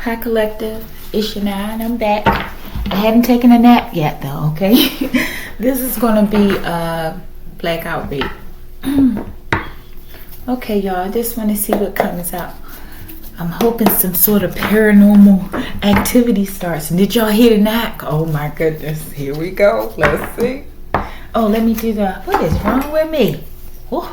Hi, Collective. It's Shania, I'm back. I haven't taken a nap yet, though, okay? This is going to be a blackout read. Okay, y'all, I just want to see what comes out. I'm hoping some sort of paranormal activity starts. Did y'all hear the knock? Oh, my goodness. Here we go. Let's see. Oh, let me do what is wrong with me? Whoa.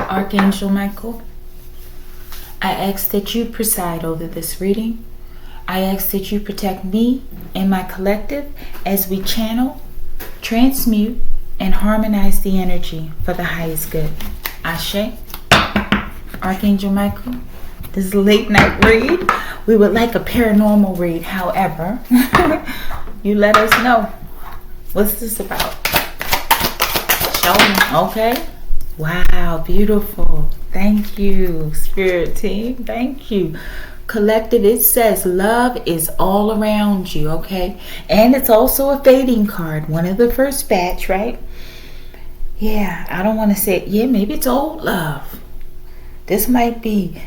Archangel Michael, I ask that you preside over this reading. I ask that you protect me and my collective as we channel, transmute, and harmonize the energy for the highest good. Ashe. Archangel Michael, this is a late night read. We would like a paranormal read, however. You let us know. What's this about? Show me, okay? Wow, beautiful. Thank you, Spirit Team. Thank you. Collective, it says love is all around you, okay? And it's also a fading card. One of the first batch, right? Yeah, I don't want to say it. Yeah, maybe it's old love. This might be,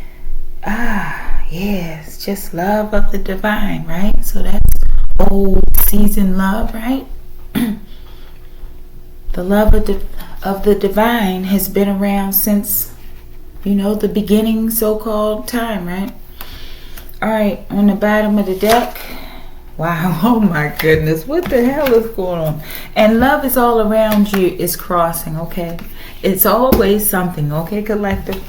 yeah, it's just love of the divine, right? So that's old seasoned love, right? The love of the divine has been around since, the beginning so-called time, right? All right, on the bottom of the deck. Wow, oh my goodness, what the hell is going on? And love is all around you is crossing, okay? It's always something, okay, collective?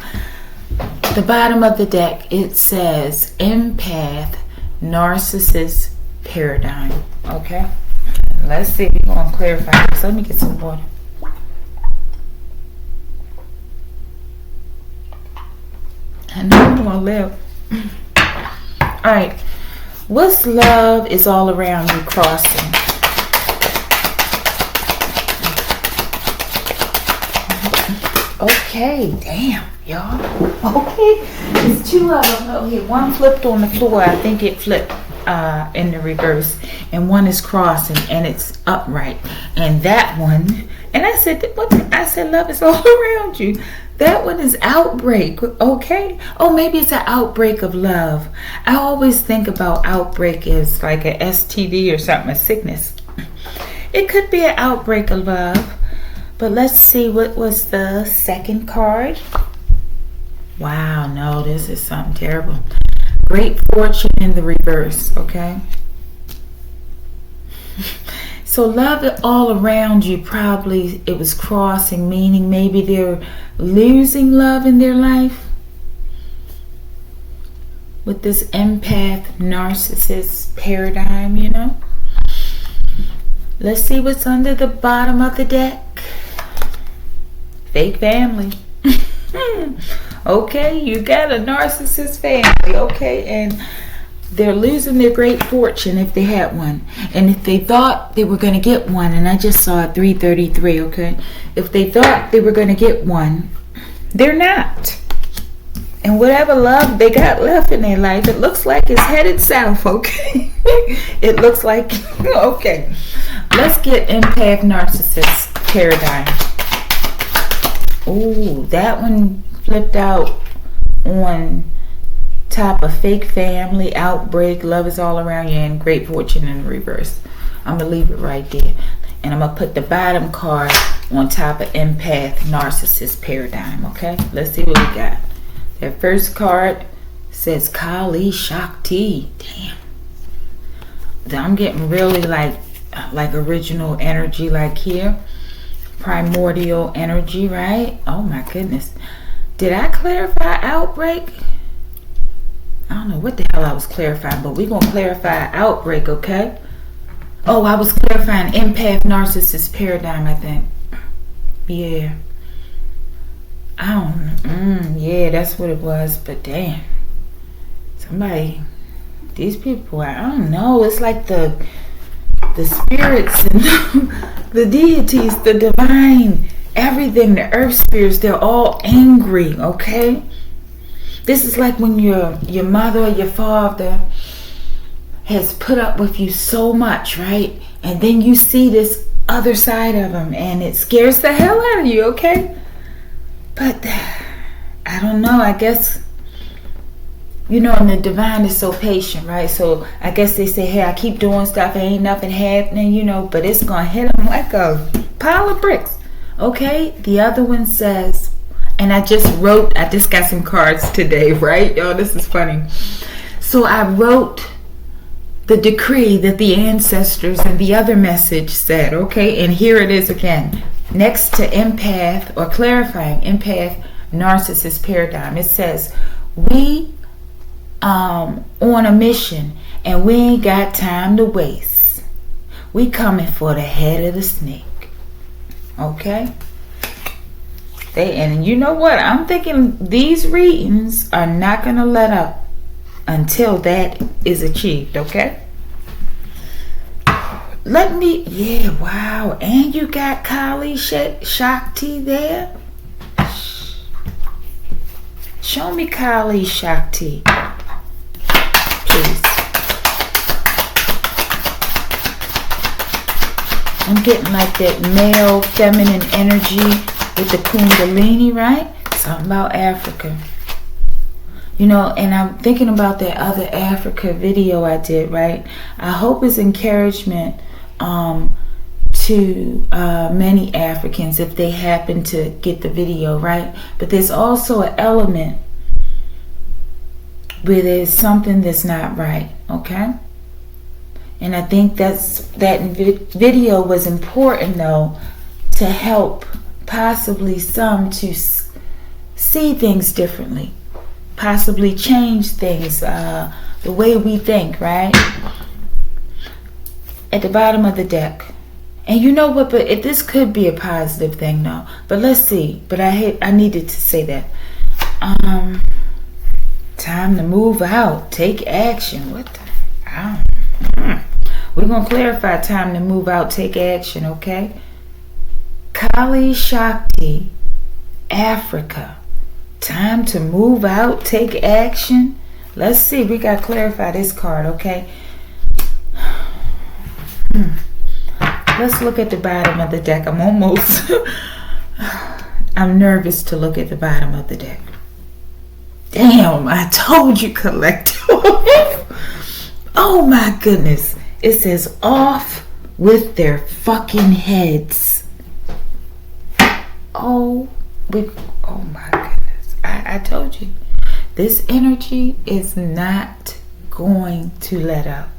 The bottom of the deck, it says empath, narcissist paradigm, okay? Let's see if we're going to clarify this. Let me get some water. I know I'm going to live. All right. What's love is all around you crossing? Okay. Damn, y'all. Okay. There's two of them. Oh, here. One flipped on the floor. I think it flipped in the reverse. And one is crossing and it's upright. And that one, and I said, I said love is all around you. That one is outbreak, okay? Oh, maybe it's an outbreak of love. I always think about outbreak as like a STD or something, a sickness. It could be an outbreak of love. But let's see, what was the second card? Wow, no, this is something terrible. Great fortune in the reverse, okay? So love all around you, probably it was crossing, meaning maybe they're losing love in their life with this empath narcissist paradigm, Let's see what's under the bottom of the deck. Fake family. Okay, you got a narcissist family, okay, and they're losing their great fortune if they had one. And if they thought they were going to get one, and I just saw it 333, okay? If they thought they were going to get one, they're not. And whatever love they got left in their life, it looks like it's headed south, okay? It looks like, okay. Let's get empath narcissist paradigm. Ooh, that one flipped out on top of fake family, outbreak, love is all around you, and great fortune in reverse. I'm going to leave it right there. And I'm going to put the bottom card on top of empath narcissist paradigm, okay? Let's see what we got. That first card says Kali Shakti. Damn. I'm getting really like original energy like here. Primordial energy, right? Oh my goodness. Did I clarify outbreak? I don't know what the hell I was clarifying, but we're going to clarify outbreak, okay? Oh, I was clarifying empath narcissist paradigm, I think. Yeah. I don't know. Yeah, that's what it was, but damn. These people, I don't know. It's like the spirits and the deities, the divine, everything, the earth spirits, they're all angry, okay? This is like when your mother or your father has put up with you so much, right? And then you see this other side of them and it scares the hell out of you, okay? But I don't know, I guess, and the divine is so patient, right? So I guess they say, hey, I keep doing stuff, ain't nothing happening, but it's gonna hit them like a pile of bricks, okay? The other one says, and I just got some cards today, right? Y'all, this is funny. So I wrote the decree that the ancestors and the other message said, okay? And here it is again. Next to empath, or clarifying empath narcissist paradigm, it says, we on a mission and we ain't got time to waste. We coming for the head of the snake. Okay? And you know what? I'm thinking these readings are not going to let up until that is achieved, okay? Wow. And you got Kali Shakti there? Show me Kali Shakti, please. I'm getting like that male feminine energy with the Kundalini, right? Something about Africa. And I'm thinking about that other Africa video I did, right? I hope it's encouragement to many Africans if they happen to get the video, right? But there's also an element where there's something that's not right, okay? And I think that video was important, though, to help possibly some to see things differently, possibly change things, the way we think, right? At the bottom of the deck. And you know what, but this could be a positive thing, though. But let's see. But I needed to say that. Time to move out. Take action. What the? We're going to clarify time to move out, take action, okay? Kali Shakti, Africa. Time to move out, take action. Let's see. We got to clarify this card, okay? Let's look at the bottom of the deck. I'm nervous to look at the bottom of the deck. Damn, I told you, collective. Oh my goodness. It says off with their fucking heads. Oh my goodness. I told you. This energy is not going to let up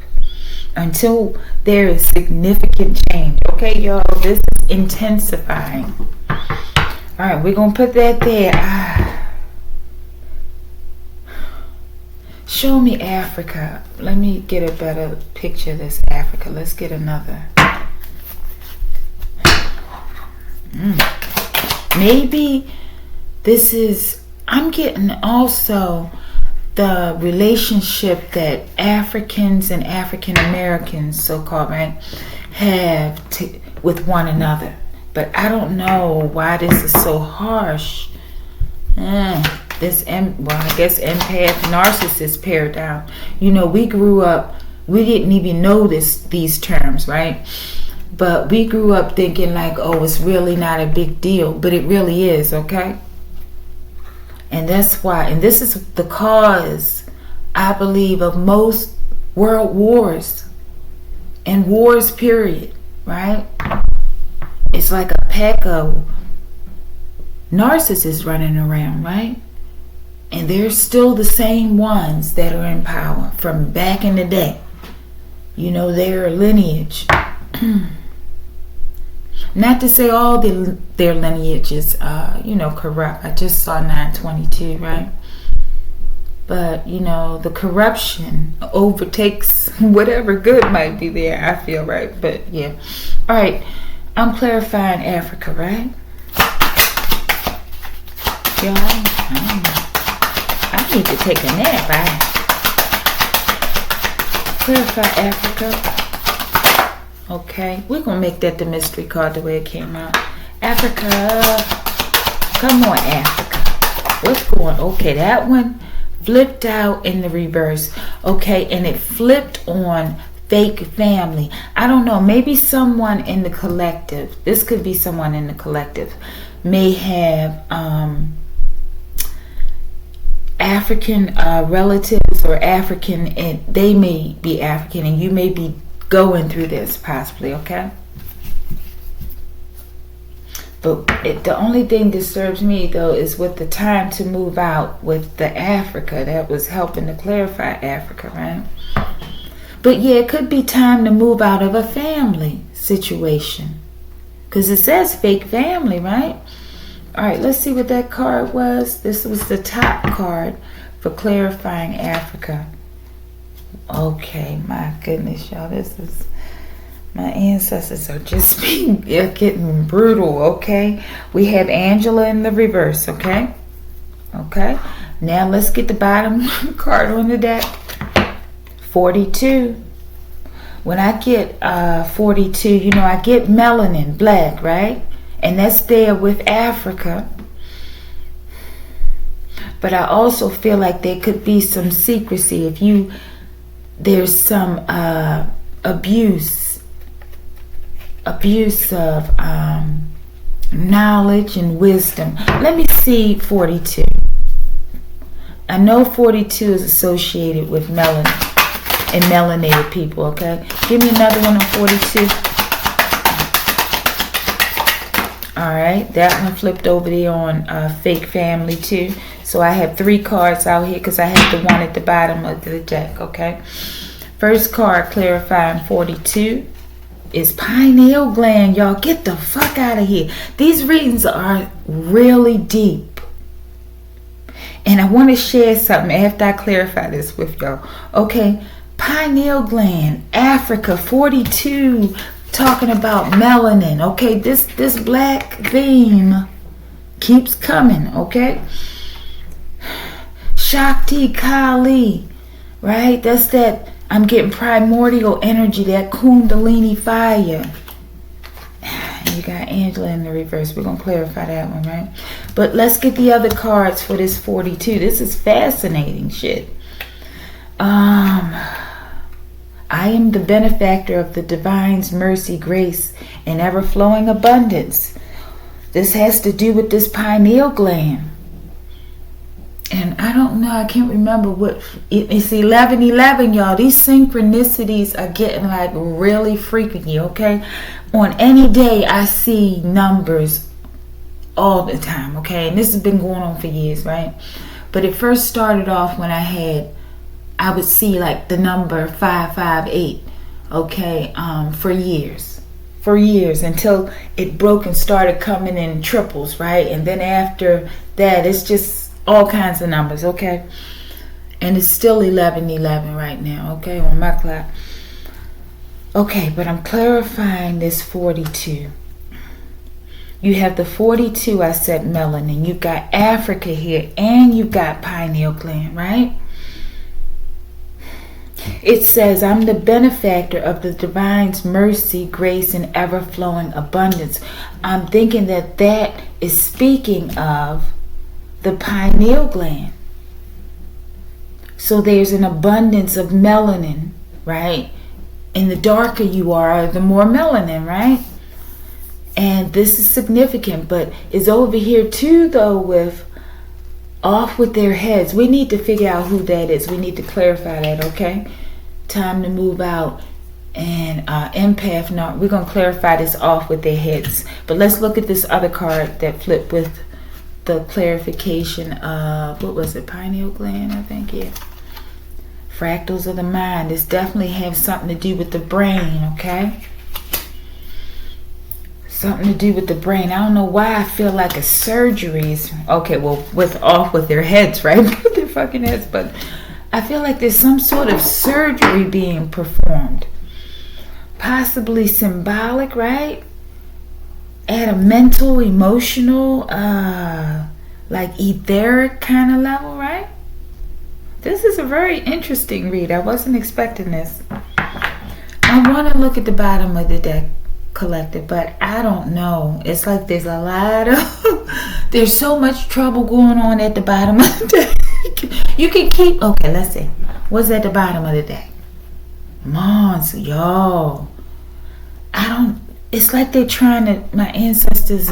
until there is significant change. Okay, y'all, this is intensifying. All right, we're going to put that there. Show me Africa. Let me get a better picture of this Africa. Let's get another. Maybe this is, I'm getting also the relationship that Africans and African Americans, so-called, right, have with one another. But I don't know why this is so harsh. I guess empath narcissist paradigm. We grew up, we didn't even know these terms, right? But we grew up thinking like, oh, it's really not a big deal, but it really is, okay? And that's why, and this is the cause, I believe, of most world wars and wars, period, right? It's like a pack of narcissists running around, right? And they're still the same ones that are in power from back in the day. Their lineage. Not to say all their lineage is, corrupt. I just saw 922, right? But, the corruption overtakes whatever good might be there, I feel, right? But, yeah. All right. I'm clarifying Africa, right? Y'all, I need to take a nap. Clarify Africa. Okay, we're going to make that the mystery card the way it came out. Africa. Come on, Africa. What's going on? Okay, that one flipped out in the reverse. Okay, and it flipped on fake family. I don't know, maybe someone in the collective, this could be someone in the collective, may have African relatives or African, and they may be African and you may be going through this possibly, okay? But the only thing disturbs me though is with the time to move out with the Africa. That was helping to clarify Africa, right? But yeah, it could be time to move out of a family situation. Because it says fake family, right? Alright, let's see what that card was. This was the top card for clarifying Africa. Okay, my goodness, y'all. This is... my ancestors are just getting brutal, okay? We have Angela in the reverse, okay? Okay. Now let's get the bottom card on the deck. 42. When I get 42, you know, I get melanin, black, right? And that's there with Africa. But I also feel like there could be some secrecy if there's some abuse of knowledge and wisdom. Let me see 42. I know 42 is associated with melanin and melanated people, okay? Give me another one on 42. Alright, that one flipped over there on fake family too. So I have 3 cards out here because I have the one at the bottom of the deck, okay? First card clarifying 42 is pineal gland, y'all. Get the fuck out of here. These readings are really deep. And I want to share something after I clarify this with y'all. Okay, pineal gland, Africa, 42, talking about melanin. Okay, this black theme keeps coming, okay? Shakti Kali, right? That's that, I'm getting primordial energy, that Kundalini fire. You got Angela in the reverse. We're going to clarify that one, right? But let's get the other cards for this 42. This is fascinating shit. I am the benefactor of the divine's mercy, grace, and ever-flowing abundance. This has to do with this pineal gland. And I don't know, I can't remember what, it's 11:11, y'all. These synchronicities are getting like really freaky, okay? On any day, I see numbers all the time, okay? And this has been going on for years, right? But it first started off when I would see like the number 558, okay, for years until it broke and started coming in triples, right? And then after that, it's just all kinds of numbers, okay? And it's still 11:11 right now, okay, on my clock. Okay, but I'm clarifying this 42. You have the 42, I said melanin. You've got Africa here, and you've got pineal gland, right? It says, I'm the benefactor of the divine's mercy, grace, and ever-flowing abundance. I'm thinking that is speaking of the pineal gland. So there's an abundance of melanin, right? And the darker you are, the more melanin, right? And this is significant, but it's over here too, though, with off with their heads. We need to figure out who that is. We need to clarify that, okay? Time to move out. And empath, no, we're going to clarify this off with their heads. But let's look at this other card that flipped with the clarification of, what was it, pineal gland, I think, yeah. Fractals of the mind. This definitely has something to do with the brain, okay? Something to do with the brain. I don't know why I feel like a surgeries. Okay, well, off with their heads, right? With their fucking heads, but I feel like there's some sort of surgery being performed. Possibly symbolic, right? At a mental, emotional, like etheric kind of level, right? This is a very interesting read. I wasn't expecting this. I want to look at the bottom of the deck, collective, but I don't know. It's like there's a lot of, there's so much trouble going on at the bottom of the deck. You can keep, okay, let's see. What's at the bottom of the deck? Mons, y'all. It's like they're trying to, my ancestors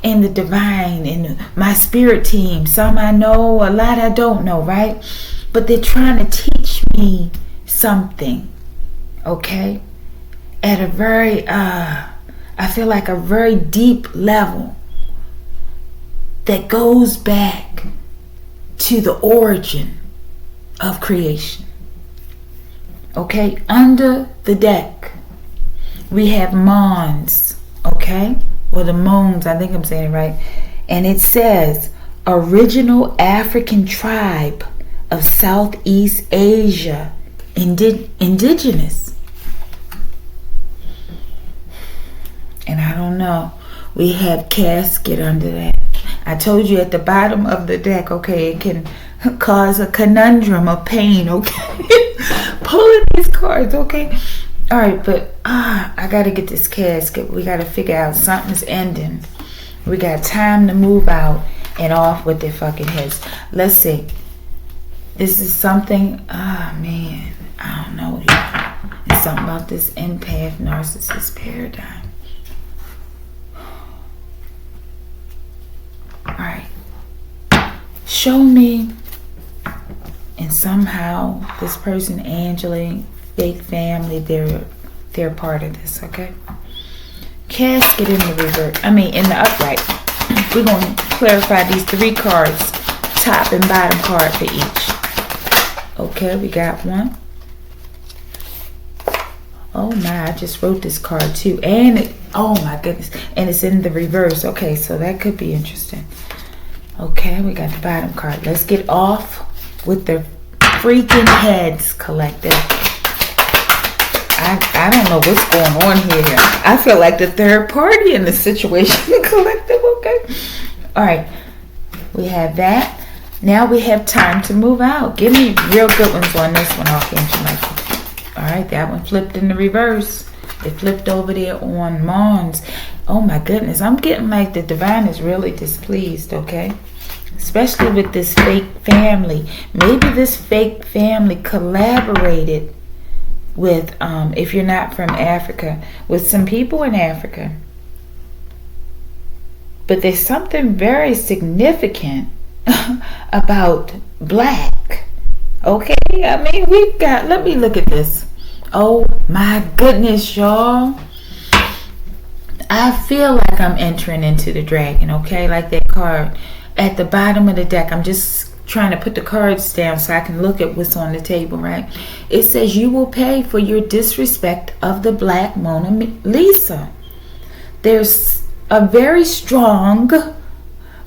and the divine and my spirit team. Some I know, a lot I don't know, right? But they're trying to teach me something, okay? At a very, I feel like a very deep level that goes back to the origin of creation. Okay, under the deck, we have Mons, okay? Or the Mons, I think I'm saying it right. And it says, original African tribe of Southeast Asia, indigenous. And I don't know. We have casket under that. I told you at the bottom of the deck, okay, it can cause a conundrum of pain, okay? Pulling these cards, okay? All right, but I got to get this casket. We got to figure out something's ending. We got time to move out and off with their fucking heads. Let's see. This is something, man, I don't know. It's something about this empath narcissist paradigm. Alright. Show me, and somehow this person, Angela, fake family, they're part of this, okay? Casket in the reverse. In the upright. We're going to clarify these 3 cards, top and bottom card for each. Okay, we got one. Oh my, I just wrote this card too. And oh my goodness. And it's in the reverse. Okay, so that could be interesting. Okay, we got the bottom card. Let's get off with the freaking heads, collective. I don't know what's going on here. I feel like the third party in the situation, collective, okay? All right, we have that. Now we have time to move out. Give me real good ones on this one, Archangel Michael. All right, that one flipped in the reverse. It flipped over there on Mons. Oh my goodness, I'm getting like the divine is really displeased, okay? Especially with this fake family. Maybe this fake family collaborated with, if you're not from Africa, with some people in Africa. But there's something very significant about black. Okay, we've got, let me look at this. Oh my goodness, y'all. I feel like I'm entering into the dragon, okay? Like that card at the bottom of the deck. I'm just trying to put the cards down so I can look at what's on the table, right? It says you will pay for your disrespect of the Black Mona Lisa. There's a very strong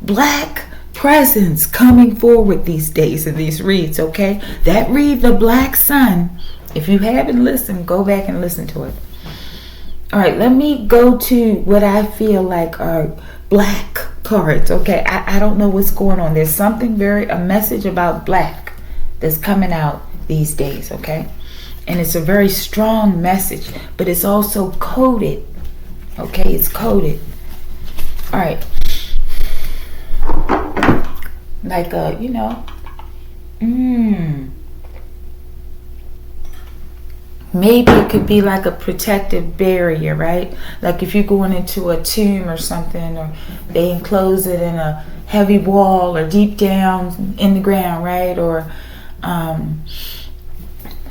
black presence coming forward these days in these reads, okay? That read, the Black Sun. If you haven't listened, go back and listen to it. All right, let me go to what I feel like are black cards, okay? I don't know what's going on. There's something a message about black that's coming out these days, okay? And it's a very strong message, but it's also coded, okay? It's coded. All right. Like maybe it could be like a protective barrier, right? Like if you're going into a tomb or something, or they enclose it in a heavy wall or deep down in the ground, right? Or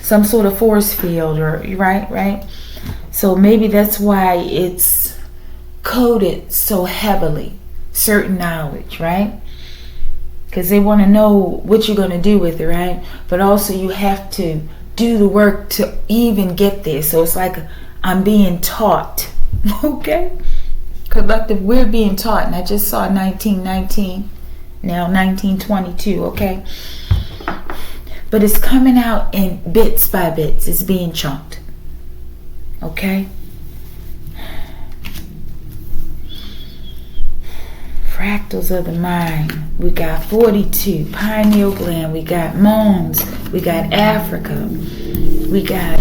some sort of force field, or right? So maybe that's why it's coded so heavily, certain knowledge, right? Because they want to know what you're going to do with it, right? But also you have to do the work to even get there. So it's like I'm being taught, okay? Collective, we're being taught. And I just saw 1919, now 1922, okay? But it's coming out in bits by bits. It's being chunked, okay? Fractals of the mind. We got 42, pineal gland. We got Mons. We got Africa. We got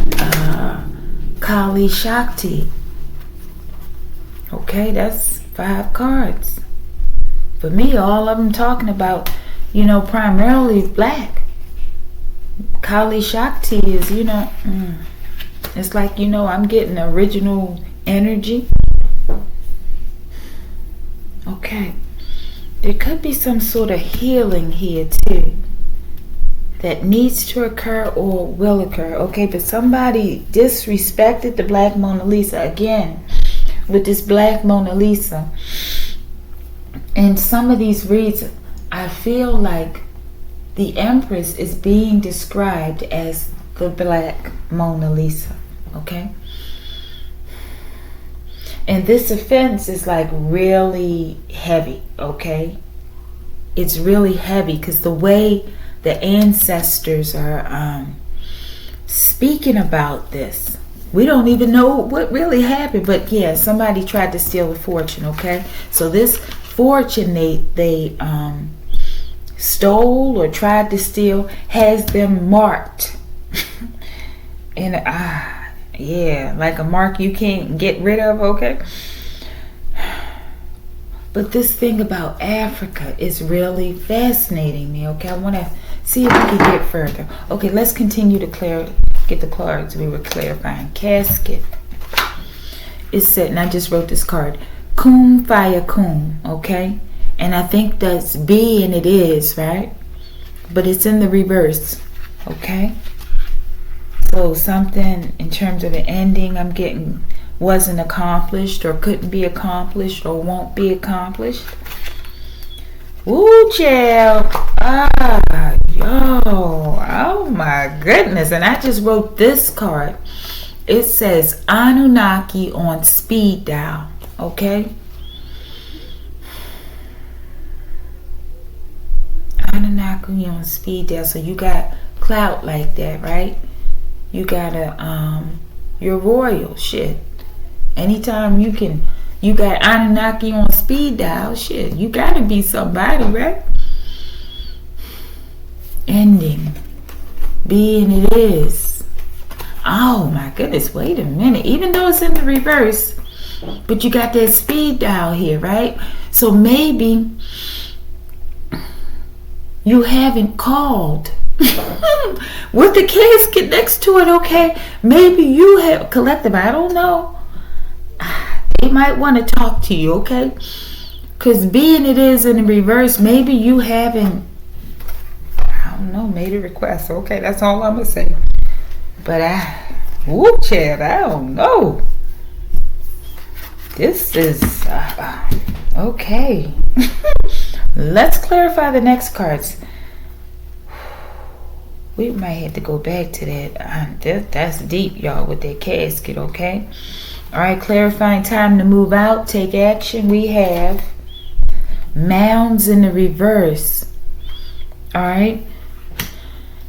Kali Shakti. Okay, that's 5 cards. For me, all of them talking about, primarily black. Kali Shakti is, it's like, I'm getting original energy. Okay. There could be some sort of healing here too that needs to occur or will occur. Okay, but somebody disrespected the Black Mona Lisa again with this Black Mona Lisa. And some of these reads, I feel like the Empress is being described as the Black Mona Lisa. Okay? And this offense is like really heavy, okay? It's really heavy because the way the ancestors are speaking about this, we don't even know what really happened. But yeah, somebody tried to steal the fortune, okay? So this fortune they stole or tried to steal has them marked. And yeah, like a mark you can't get rid of, okay? But this thing about Africa is really fascinating me, okay? I want to see if we can get further. Okay, let's continue to get the cards we were clarifying. Casket. It said, and I just wrote this card, Kum Fire Kum, okay? And I think that's B and it is, right? But it's in the reverse, okay? So something in terms of the ending I'm getting wasn't accomplished or couldn't be accomplished or won't be accomplished. Woo, child. Oh my goodness. And I just wrote this card. It says Anunnaki on speed dial, okay? Anunnaki on speed dial. So you got clout like that, right? You got you're royal, shit. Anytime you got Anunnaki on speed dial, shit, you gotta be somebody, right? Ending. Being it is. Oh my goodness, wait a minute. Even though it's in the reverse, but you got that speed dial here, right? So maybe you haven't called. With the casket next to it, okay? Maybe you have collective, I don't know. They might want to talk to you, okay? Because being it is in the reverse, maybe you haven't, I don't know, made a request. Okay, that's all I'm going to say. But Chad, I don't know. This is, okay. Let's clarify the next cards. We might have to go back to that. That's deep, y'all, with that casket, okay? All right, clarifying time to move out, take action. We have mounds in the reverse. All right.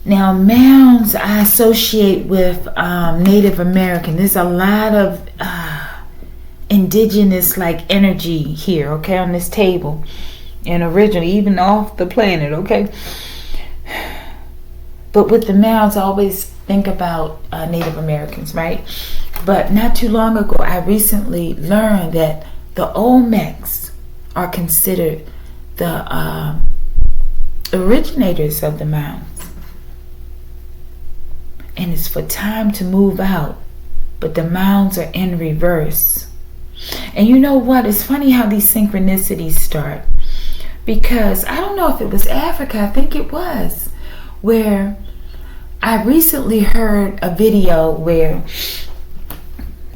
Now, mounds I associate with Native American. There's a lot of indigenous like energy here, okay, on this table. And originally, even off the planet, okay? But with the mounds, I always think about Native Americans, right? But not too long ago, I recently learned that the Olmecs are considered the originators of the mounds. And it's for time to move out, but the mounds are in reverse. And you know what? It's funny how these synchronicities start. Because I don't know if it was Africa, I think it was, where I recently heard a video where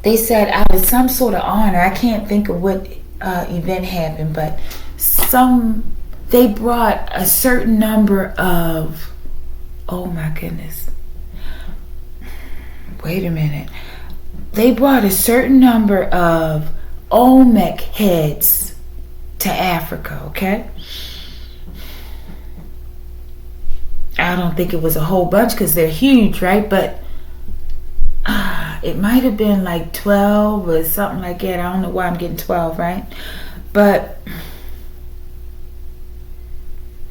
they said out of some sort of honor, I can't think of what event happened, but they brought a certain number of, oh my goodness, wait a minute, they brought a certain number of Olmec heads to Africa, okay? I don't think it was a whole bunch because they're huge, right? But it might have been like 12 or something like that. I don't know why I'm getting 12, right? But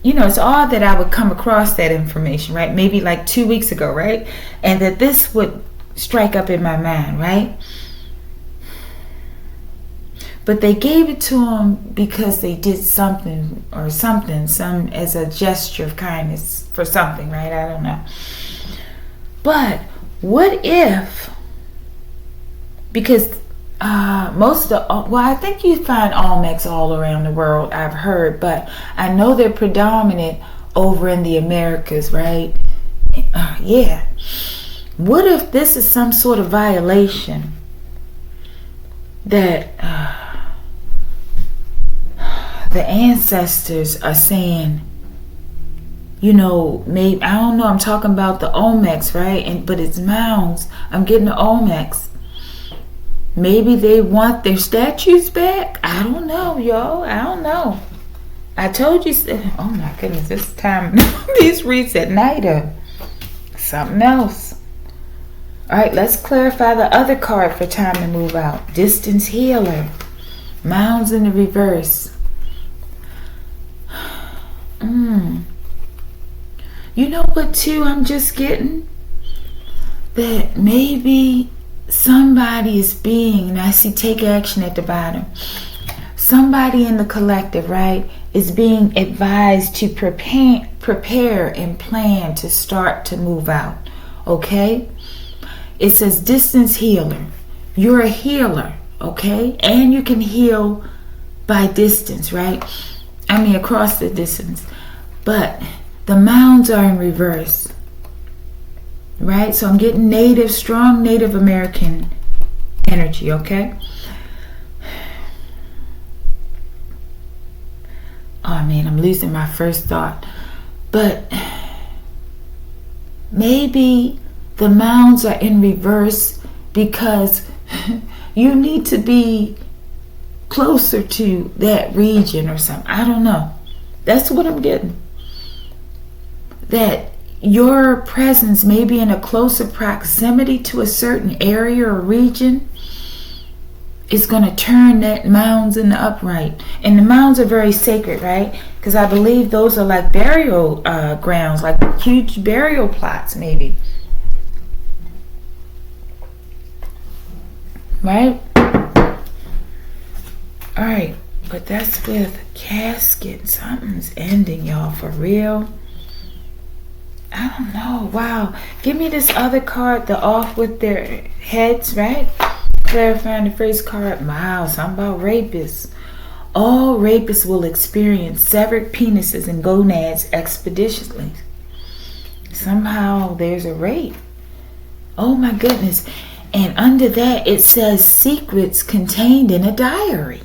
it's odd that I would come across that information, right? Maybe like 2 weeks ago, right? And that this would strike up in my mind, right? But they gave it to them because they did something as a gesture of kindness for something, right? I don't know. But what if, because most of the, well, I think you find Olmecs all around the world, I've heard, but I know they're predominant over in the Americas, right? Yeah. What if this is some sort of violation that the ancestors are saying, you know, maybe, I don't know, I'm talking about the Olmecs, right? But it's mounds. I'm getting the Olmecs. Maybe they want their statues back. I don't know, y'all. I don't know. I told you. Oh my goodness, this time these reads at night are something else. All right, let's clarify the other card for time to move out. Distance healer. Mounds in the reverse. You know what, too, I'm just getting? That maybe somebody is being, and I see take action at the bottom. Somebody in the collective, right, is being advised to prepare and plan to start to move out. Okay? It says distance healer. You're a healer, okay? And you can heal by distance, right? I mean, across the distance. But the mounds are in reverse, right? So I'm getting native, strong Native American energy, okay? Oh man, I'm losing my first thought. But maybe the mounds are in reverse because you need to be closer to that region or something. I don't know. That's what I'm getting. That your presence may be in a closer proximity to a certain area or region is going to turn that mounds in the upright. And the mounds are very sacred, right? Because I believe those are like burial grounds, like huge burial plots maybe. Right? Alright, but that's with casket. Something's ending, y'all, for real. I don't know. Wow. Give me this other card, the off with their heads, right? Clarifying the phrase card. Wow, something about rapists. All rapists will experience severed penises and gonads expeditiously. Somehow there's a rape. Oh my goodness. And under that it says secrets contained in a diary.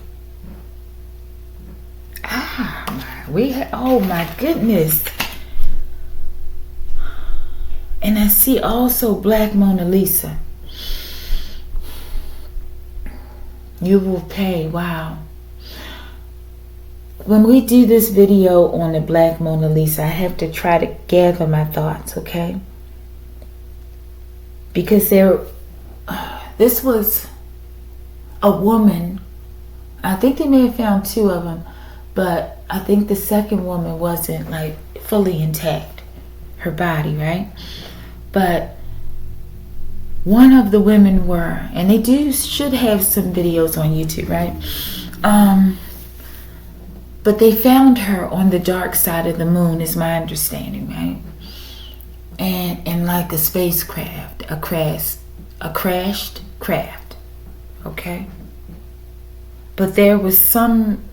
Oh my goodness. And I see also Black Mona Lisa. You will pay. Wow. When we do this video on the Black Mona Lisa, I have to try to gather my thoughts, okay? Because this was a woman. I think they may have found two of them, but I think the second woman wasn't like fully intact, her body, right? But one of the women were, and they should have some videos on YouTube, right? But they found her on the dark side of the moon, is my understanding, right? And like a spacecraft, a crashed craft, okay? But there was some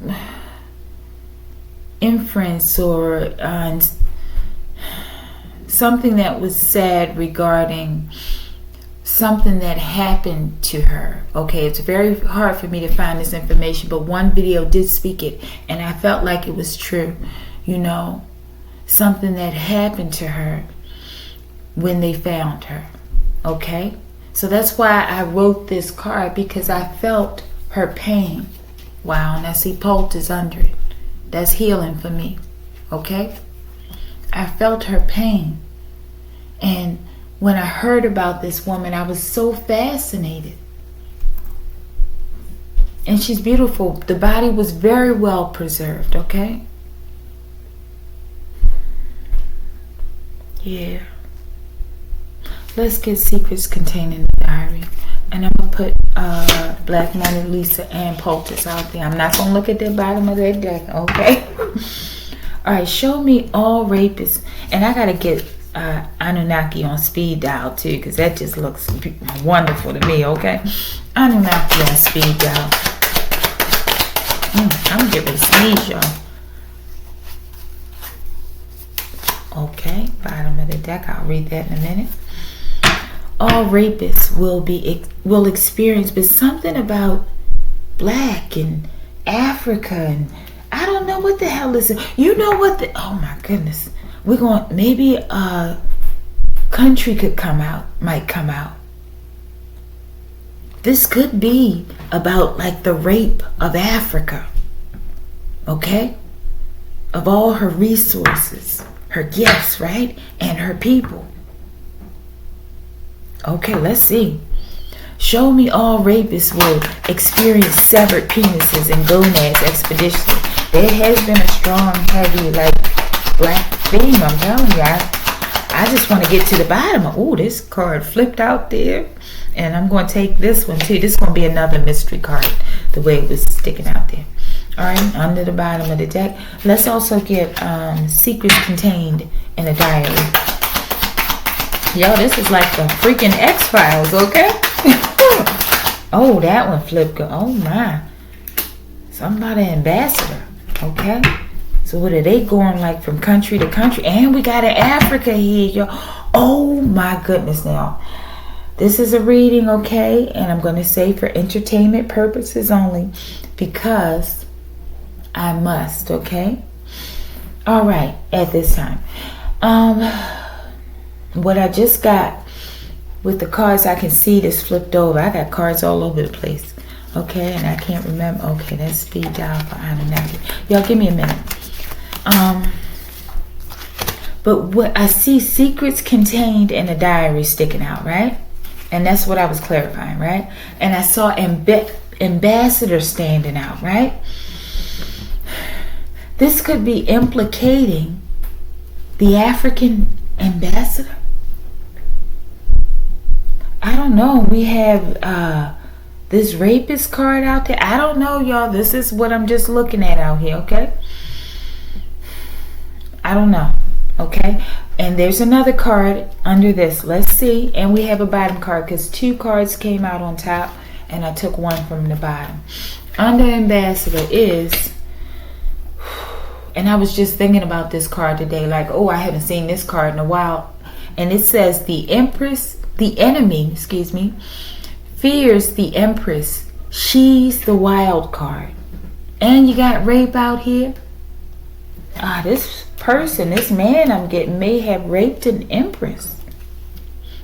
inference or something that was said regarding something that happened to her. Okay, it's very hard for me to find this information, but one video did speak it, and I felt like it was true. You know, something that happened to her when they found her. Okay, so that's why I wrote this card, because I felt her pain. Wow, and I see poultice under it. That's healing for me. Okay, I felt her pain. And when I heard about this woman, I was so fascinated. And she's beautiful. The body was very well preserved, okay? Yeah. Let's get secrets contained in the diary. And I'm going to put Black Mona Lisa and poultice out there. I'm not going to look at the bottom of their deck, okay? All right, show me all rapists. And I got to get Anunnaki on speed dial too, because that just looks wonderful to me. Okay, Anunnaki on speed dial. I'm gonna get ready to sneeze, y'all. Okay, bottom of the deck. I'll read that in a minute. All rapists will experience, but something about black and Africa, and I don't know what the hell is it. You know what the, oh my goodness. We're going, maybe a country might come out. This could be about like the rape of Africa. Okay? Of all her resources, her gifts, right? And her people. Okay, let's see. Show me all rapists will experience severed penises and gonads expeditiously. There has been a strong, heavy, like, black theme. I'm telling you, I just want to get to the bottom. Oh, this card flipped out there. And I'm going to take this one, too. This is going to be another mystery card, the way it was sticking out there. All right, under the bottom of the deck. Let's also get secrets contained in a diary. Yo, this is like the freaking X-Files, okay? Oh, that one flipped good. Oh, my. Something about an ambassador, okay? So what are they going like from country to country? And we got an Africa here, yo. Oh, my goodness, now. This is a reading, okay? And I'm going to say for entertainment purposes only because I must, okay? All right, at this time. What I just got with the cards, I can see this flipped over. I got cards all over the place. Okay, and I can't remember. Okay, that's speed dial for Anunnaki. Y'all give me a minute. But what I see, secrets contained in a diary sticking out, right? And that's what I was clarifying, right? And I saw ambassador standing out, right? This could be implicating the African ambassador. I don't know. We have this rapist card out there. I don't know, y'all. This is what I'm just looking at out here, okay? I don't know, okay? And there's another card under this. Let's see. And we have a bottom card because 2 cards came out on top and I took one from the bottom. Under ambassador is, and I was just thinking about this card today, like, oh, I haven't seen this card in a while. And it says the enemy, fears the Empress. She's the wild card. And you got rape out here. This person, this man I'm getting may have raped an Empress.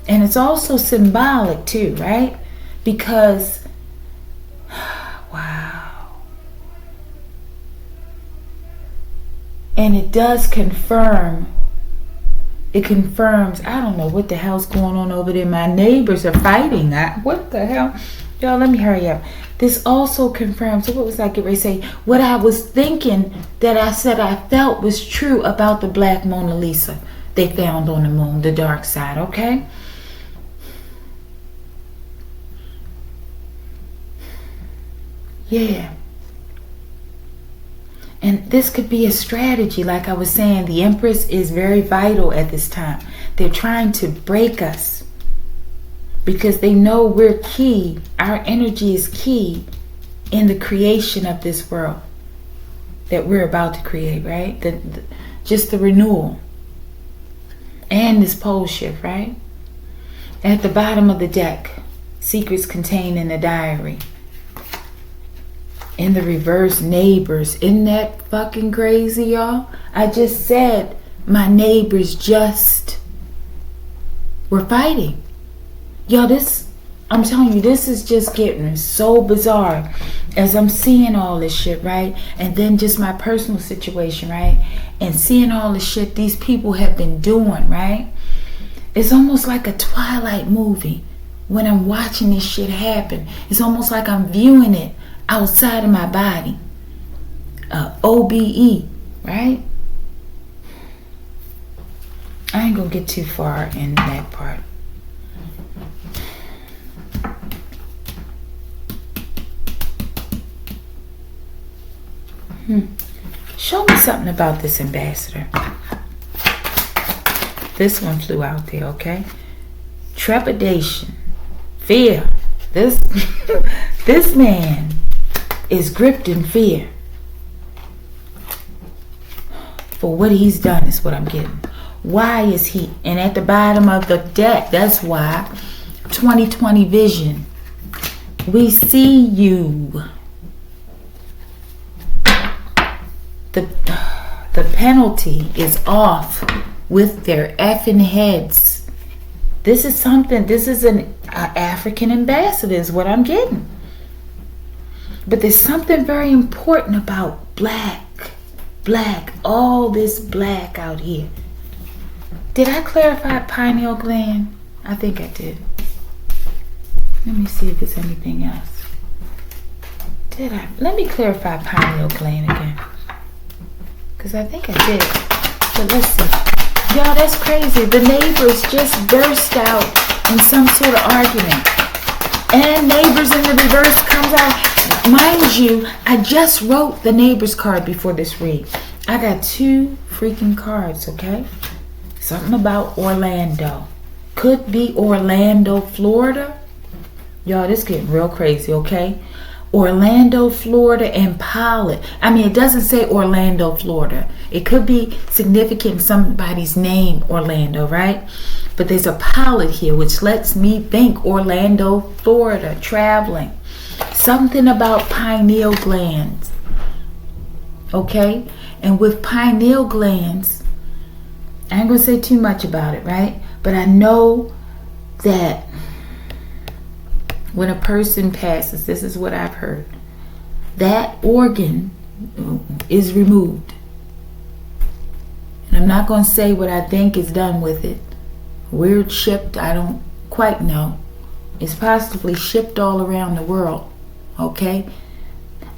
And it's also symbolic too, right? Because, wow. And it does confirm. It confirms, I don't know what the hell's going on over there. My neighbors are fighting. What the hell? Y'all, let me hurry up. This also confirms, so what was I getting ready to say? What I was thinking that I said I felt was true about the Black Mona Lisa they found on the moon, the dark side, okay? Yeah. And this could be a strategy. Like I was saying, the Empress is very vital at this time. They're trying to break us because they know we're key. Our energy is key in the creation of this world that we're about to create, right? Just the renewal and this pole shift, right? At the bottom of the deck, secrets contained in the diary. In the reverse, neighbors. Isn't that fucking crazy, y'all? I just said my neighbors just were fighting. Y'all, I'm telling you, this is just getting so bizarre as I'm seeing all this shit, right? And then just my personal situation, right? And seeing all the shit these people have been doing, right? It's almost like a Twilight movie when I'm watching this shit happen. It's almost like I'm viewing it outside of my body. OBE, right? I ain't gonna get too far in that part. Show me something about this ambassador. This one flew out there, okay? Trepidation. Fear. This this man is gripped in fear for what he's done is what I'm getting. Why is he? And at the bottom of the deck, that's why 2020 vision. We see you. The penalty is off with their effing heads. This is something, this is an African ambassador is what I'm getting. But there's something very important about black, all this black out here. Did I clarify pineal gland? I think I did. Let me see if there's anything else. Did I? Let me clarify pineal gland again. Because I think I did. But let's see. Y'all, that's crazy. The neighbors just burst out in some sort of argument. And neighbors in the reverse comes out. Mind you, I just wrote the neighbors card before this read. I got 2 freaking cards, okay? Something about Orlando. Could be Orlando, Florida. Y'all, this getting real crazy, okay? Orlando, Florida, and pilot. I mean, it doesn't say Orlando, Florida. It could be significant in somebody's name, Orlando, right? But there's a pilot here, which lets me think Orlando, Florida, traveling. Something about pineal glands, okay? And with pineal glands, I ain't gonna say too much about it, right? But I know that when a person passes, this is what I've heard, that organ is removed. And I'm not going to say what I think is done with it. Where it's shipped, I don't quite know. It's possibly shipped all around the world, okay?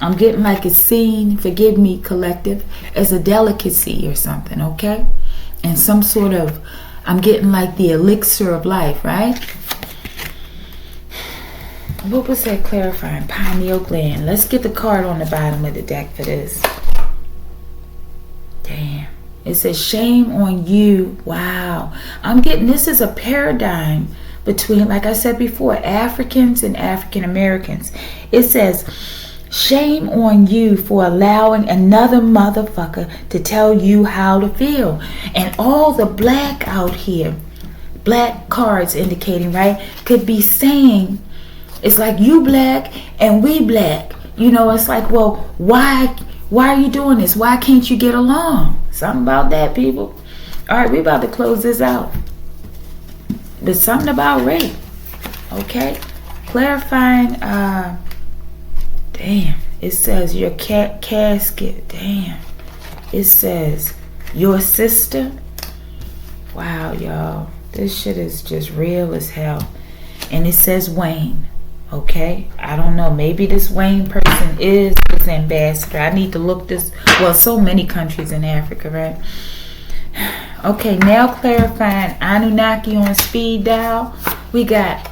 I'm getting like it's seen, forgive me, collective, as a delicacy or something, okay? And some sort of, I'm getting like the elixir of life, right? What was that clarifying? Pineal gland. Let's get the card on the bottom of the deck for this. Damn. It says shame on you. Wow. I'm getting, this is a paradigm between, like I said before, Africans and African Americans. It says shame on you for allowing another motherfucker to tell you how to feel. And all the black out here, black cards indicating, right, could be saying, it's like you black and we black. You know, it's like, well, why are you doing this? Why can't you get along? Something about that, people. All right, we about to close this out. There's something about rape. Okay? Clarifying, damn. It says your casket. Damn. It says your sister. Wow, y'all. This shit is just real as hell. And it says Wayne. Okay, I don't know. Maybe this Wayne person is this ambassador. I need to look this. Well, so many countries in Africa, right? Okay, now clarifying Anunnaki on speed dial. We got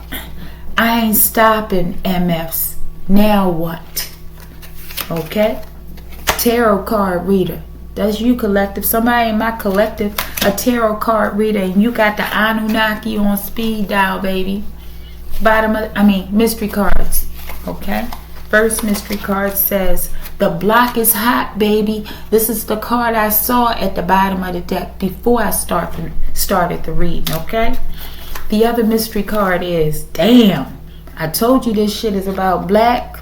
I ain't stopping MFs. Now what? Okay, tarot card reader. That's you, collective. Somebody in my collective, a tarot card reader, and you got the Anunnaki on speed dial, baby. Mystery cards. Okay. First mystery card says the block is hot, baby. This is the card I saw at the bottom of the deck before I started the reading. Okay. The other mystery card is, damn, I told you this shit is about black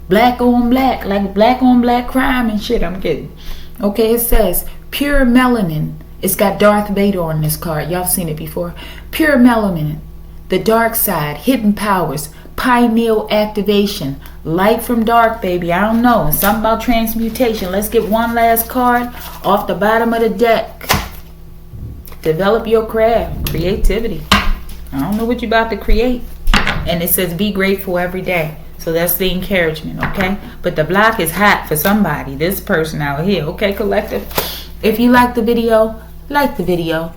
on black, like black on black crime and shit. I'm kidding. Okay. It says pure melanin. It's got Darth Vader on this card. Y'all seen it before. Pure melanin. The dark side, hidden powers, pineal activation, light from dark, baby. I don't know. And something about transmutation. Let's get one last card off the bottom of the deck. Develop your craft, creativity. I don't know what you're about to create. And it says be grateful every day. So that's the encouragement, okay? But the block is hot for somebody. This person out here, okay, collective? If you like the video, like the video.